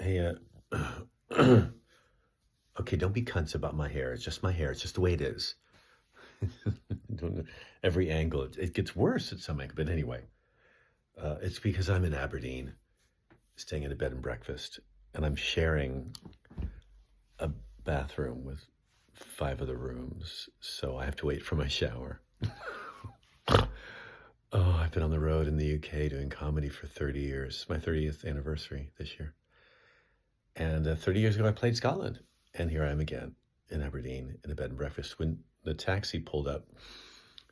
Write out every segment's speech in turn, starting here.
Hey, okay, don't be cunts about my hair. It's just my hair. It's just the way it is. Don't know. Every angle, it gets worse at some angle. But anyway, it's because I'm in Aberdeen, staying in a bed and breakfast, and I'm sharing a bathroom with five other rooms. So I have to wait for my shower. Oh, I've been on the road in the UK doing comedy for 30 years. My 30th anniversary this year. And 30 years ago, I played Scotland. And here I am again in Aberdeen in a bed and breakfast. When the taxi pulled up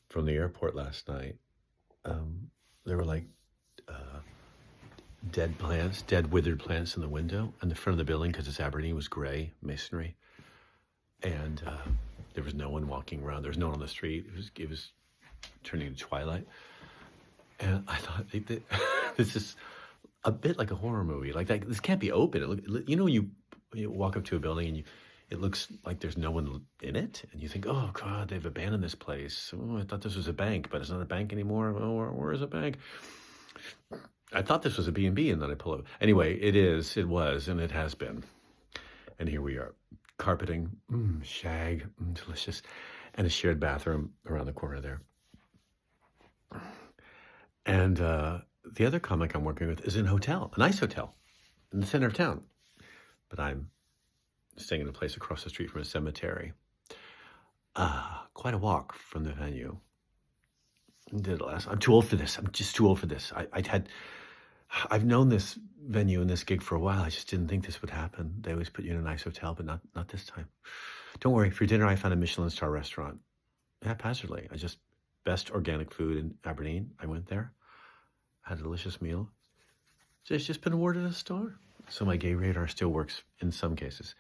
from the airport last night, there were like uh, dead plants, dead withered plants in the window. And the front of the building, because it's Aberdeen, was gray masonry. And there was no one walking around. There was no one on the street. It was turning to twilight. And I thought, this is a bit like a horror movie. Like that, this can't be open. You walk up to a building and it looks like there's no one in it, and you think, oh God, they've abandoned this place. Oh, I thought this was a bank, but it's not a bank anymore. Oh, where is a bank? I thought this was a B&B, and then I pull up. Anyway, it was, and it has been. And here we are, carpeting, shag, delicious, and a shared bathroom around the corner there. And the other comic I'm working with is in a hotel, a nice hotel in the center of town. But I'm staying in a place across the street from a cemetery. Quite a walk from the venue. Did it last. I'm too old for this. I'm just too old for this. I've known this venue and this gig for a while. I just didn't think this would happen. They always put you in a nice hotel, but not this time. Don't worry. For dinner, I found a Michelin star restaurant. Haphazardly. Best organic food in Aberdeen. I went there, had a delicious meal. So it's just been awarded a star. So my gay radar still works in some cases.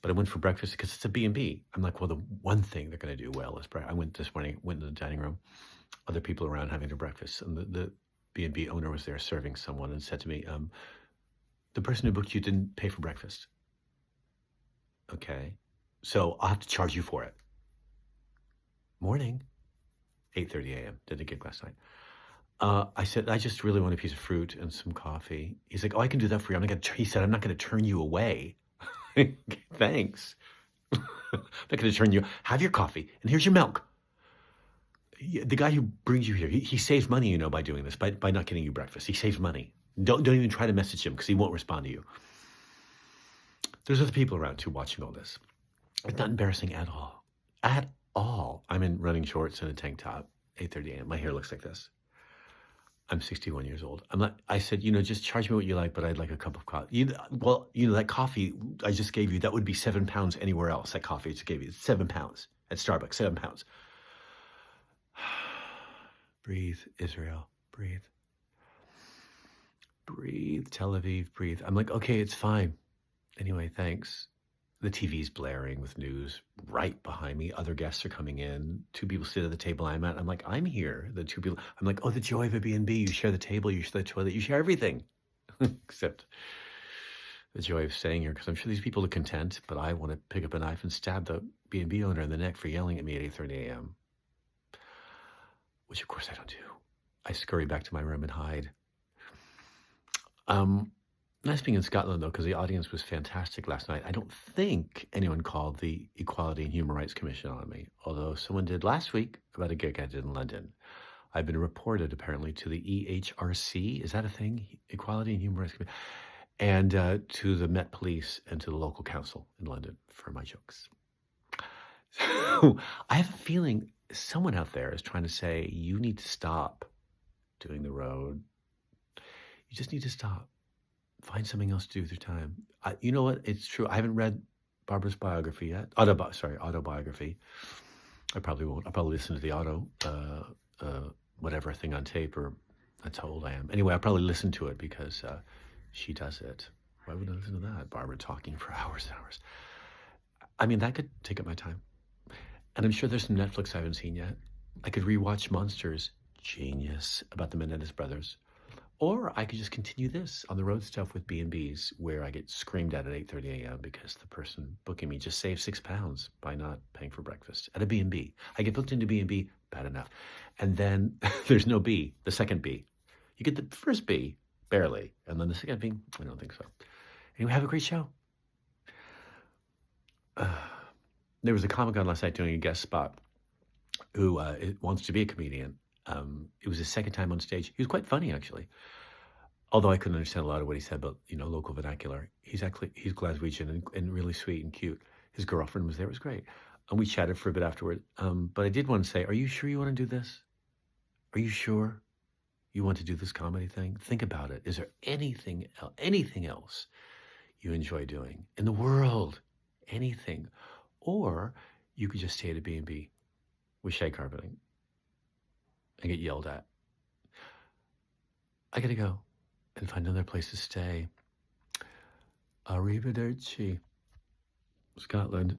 But I went for breakfast because it's a B&B. I'm like, well, the one thing they're going to do well is breakfast. I went this morning, went into the dining room, other people around having their breakfast. And the B&B owner was there serving someone and said to me, the person who booked you didn't pay for breakfast. Okay. So I'll have to charge you for it. Morning, 8:30 a.m. Did a gig last night. I said, I just really want a piece of fruit and some coffee. He's like, oh, I can do that for you. He said, I'm not going to turn you away. Thanks. I'm not going to turn you. Have your coffee, and here's your milk. The guy who brings you here, he saves money, by doing this, by not getting you breakfast. He saves money. Don't even try to message him because he won't respond to you. There's other people around too watching all this. It's not embarrassing at all. At all. I'm in running shorts and a tank top, 8:30 a.m. My hair looks like this. I'm 61 years old. I said, just charge me what you like, but I'd like a cup of coffee. That coffee I just gave you, that would be 7 pounds anywhere else. That coffee I just gave you, it's 7 pounds at Starbucks, 7 pounds. Breathe, Israel, breathe. Breathe, Tel Aviv, breathe. I'm like, okay, it's fine. Anyway, thanks. The TV's blaring with news right behind me. Other guests are coming in. Two people sit at the table I'm at. I'm like, I'm here. The two people, I'm like, oh, the joy of a B&B. You share the table, you share the toilet, you share everything. Except the joy of staying here, because I'm sure these people are content, but I want to pick up a knife and stab the B&B owner in the neck for yelling at me at 8:30 a.m. Which, of course, I don't do. I scurry back to my room and hide. Nice being in Scotland, though, because the audience was fantastic last night. I don't think anyone called the Equality and Human Rights Commission on me, although someone did last week about a gig I did in London. I've been reported, apparently, to the EHRC. Is that a thing? Equality and Human Rights Commission. And to the Met Police and to the local council in London for my jokes. So I have a feeling someone out there is trying to say, you need to stop doing the road. You just need to stop. Find something else to do with your time. You know what? It's true. I haven't read Barbara's biography yet. Autobiography. I probably won't. I'll probably listen to the whatever thing on tape, or that's how old I am. Anyway, I'll probably listen to it because she does it. Why would I listen to that? Barbara talking for hours and hours. I mean, that could take up my time. And I'm sure there's some Netflix I haven't seen yet. I could rewatch Monsters. Genius. About the Menendez brothers. Or I could just continue this on the road stuff with B&Bs, where I get screamed at 8:30 a.m. because the person booking me just saved 6 pounds by not paying for breakfast at a B&B. I get booked into B&B, bad enough. And then there's no B, the second B. You get the first B, barely. And then the second B, I don't think so. Anyway, have a great show. There was a comic on last night doing a guest spot who wants to be a comedian. It was his second time on stage. He was quite funny, actually. Although I couldn't understand a lot of what he said about, local vernacular. He's Glaswegian and really sweet and cute. His girlfriend was there. It was great. And we chatted for a bit afterward. But I did want to say, are you sure you want to do this? Are you sure you want to do this comedy thing? Think about it. Is there anything else you enjoy doing in the world? Anything? Or you could just stay at a B&B with shag carpeting and get yelled at. I gotta go and find another place to stay. Arrivederci, Scotland.